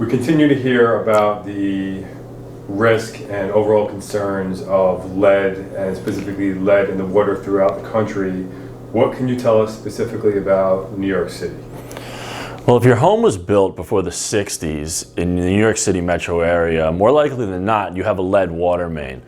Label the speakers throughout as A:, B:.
A: continue to hear about the risk and overall concerns of lead, and specifically lead in the water throughout the country. What can you tell us specifically about New York City?
B: Well, if your home was built before the 60s in the New York City metro area, more likely than not, you have a lead water main.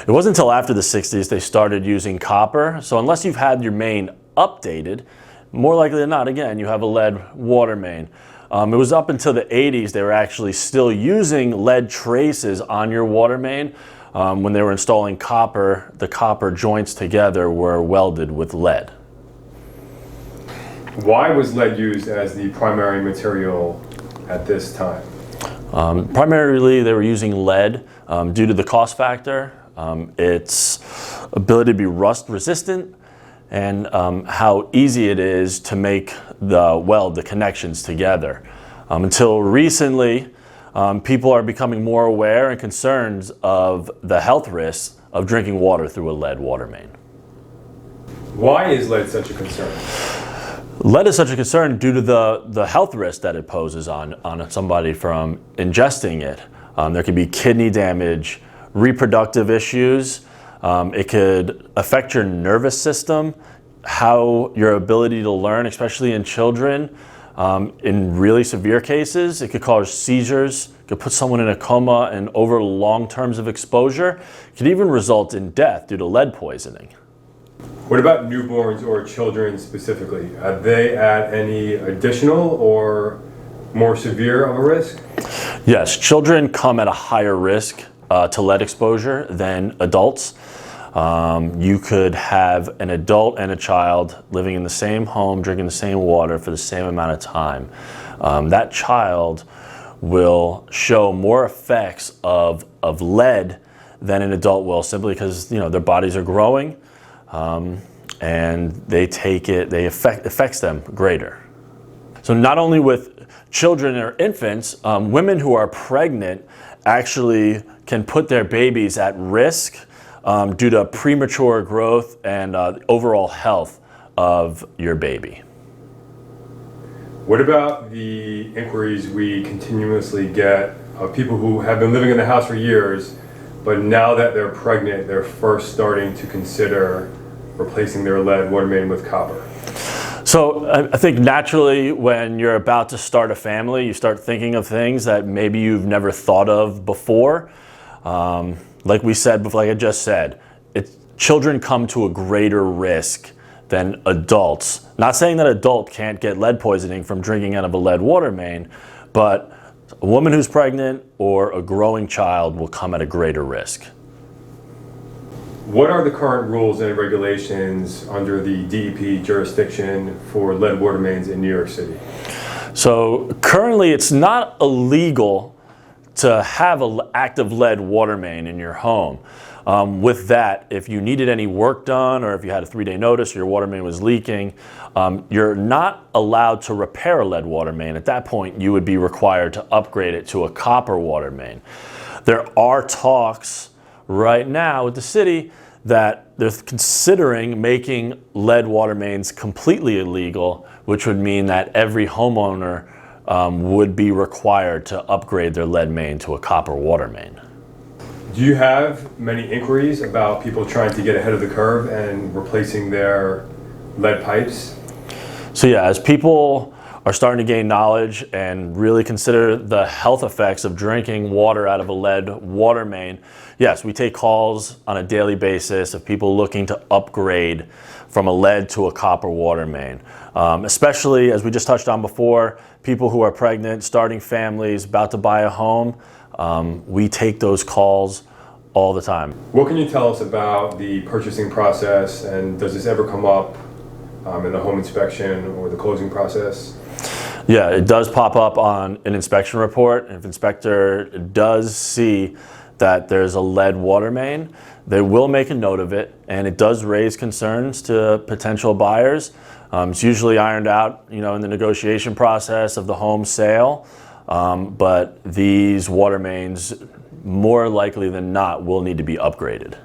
B: It wasn't until after the 60s they started using copper, so unless you've had your main updated, more likely than not, again, you have a lead water main. It was up until the 80s they were actually still using lead traces on your water main. When they were installing copper, the copper joints together were welded with lead.
A: Why was lead used as the primary material at this time?
B: Primarily they were using lead due to the cost factor, its ability to be rust resistant, and how easy it is to make the connections together. Until recently, people are becoming more aware and concerned of the health risks of drinking water through a lead water main.
A: Why is lead such a concern?
B: Lead is such a concern due to the health risk that it poses on somebody from ingesting it. There can be kidney damage, reproductive issues. It could affect your nervous system, how your ability to learn, especially in children. In really severe cases, it could cause seizures, could put someone in a coma, and over long terms of exposure, it could even result in death due to lead poisoning.
A: What about newborns or children specifically? Are they at any additional or more severe of a risk?
B: Yes, children come at a higher risk to lead exposure than adults. You could have an adult and a child living in the same home, drinking the same water for the same amount of time. That child will show more effects of lead than an adult will, simply because their bodies are growing and they take it, affects them greater. So not only with children or infants, women who are pregnant actually can put their babies at risk due to premature growth and the overall health of your baby.
A: What about the inquiries we continuously get of people who have been living in the house for years, but now that they're pregnant, they're first starting to consider replacing their lead water main with copper?
B: So I think naturally when you're about to start a family, you start thinking of things that maybe you've never thought of before. Like we said before, like I just said, children come to a greater risk than adults. Not saying that adult can't get lead poisoning from drinking out of a lead water main, but a woman who's pregnant or a growing child will come at a greater risk.
A: What are the current rules and regulations under the DEP jurisdiction for lead water mains in New York City?
B: So currently it's not illegal to have an active lead water main in your home. With that, if you needed any work done or if you had a 3-day notice or your water main was leaking, you're not allowed to repair a lead water main. At that point, you would be required to upgrade it to a copper water main. There are talks right now with the city that they're considering making lead water mains completely illegal, which would mean that every homeowner would be required to upgrade their lead main to a copper water main.
A: Do you have many inquiries about people trying to get ahead of the curve and replacing their lead pipes?
B: So yeah, as people are starting to gain knowledge and really consider the health effects of drinking water out of a lead water main, yes, we take calls on a daily basis of people looking to upgrade from a lead to a copper water main. Especially, as we just touched on before, people who are pregnant, starting families, about to buy a home, we take those calls all the time.
A: What can you tell us about the purchasing process, and does this ever come up in the home inspection or the closing process?
B: Yeah, it does pop up on an inspection report. If inspector does see that there's a lead water main, they will make a note of it, and it does raise concerns to potential buyers. It's usually ironed out, in the negotiation process of the home sale, but these water mains, more likely than not, will need to be upgraded.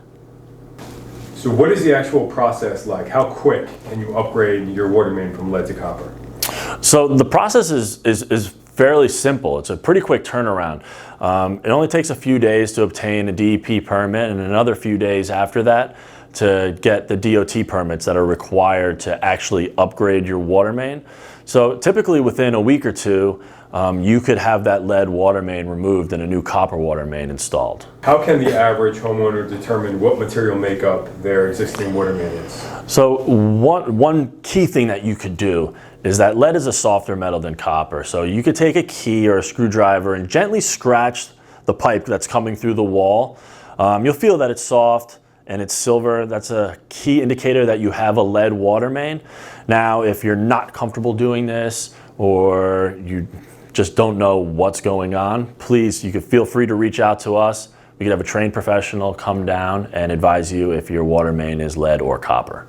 A: So what is the actual process like? How quick can you upgrade your water main from lead to copper?
B: So the process is fairly simple. It's a pretty quick turnaround. It only takes a few days to obtain a DEP permit and another few days after that to get the DOT permits that are required to actually upgrade your water main. So typically within a week or two, you could have that lead water main removed and a new copper water main installed.
A: How can the average homeowner determine what material makeup their existing water main is?
B: So one key thing that you could do is that lead is a softer metal than copper. So you could take a key or a screwdriver and gently scratch the pipe that's coming through the wall. You'll feel that it's soft and it's silver. That's a key indicator that you have a lead water main. Now, if you're not comfortable doing this or you just don't know what's going on, please, you could feel free to reach out to us. We could have a trained professional come down and advise you if your water main is lead or copper.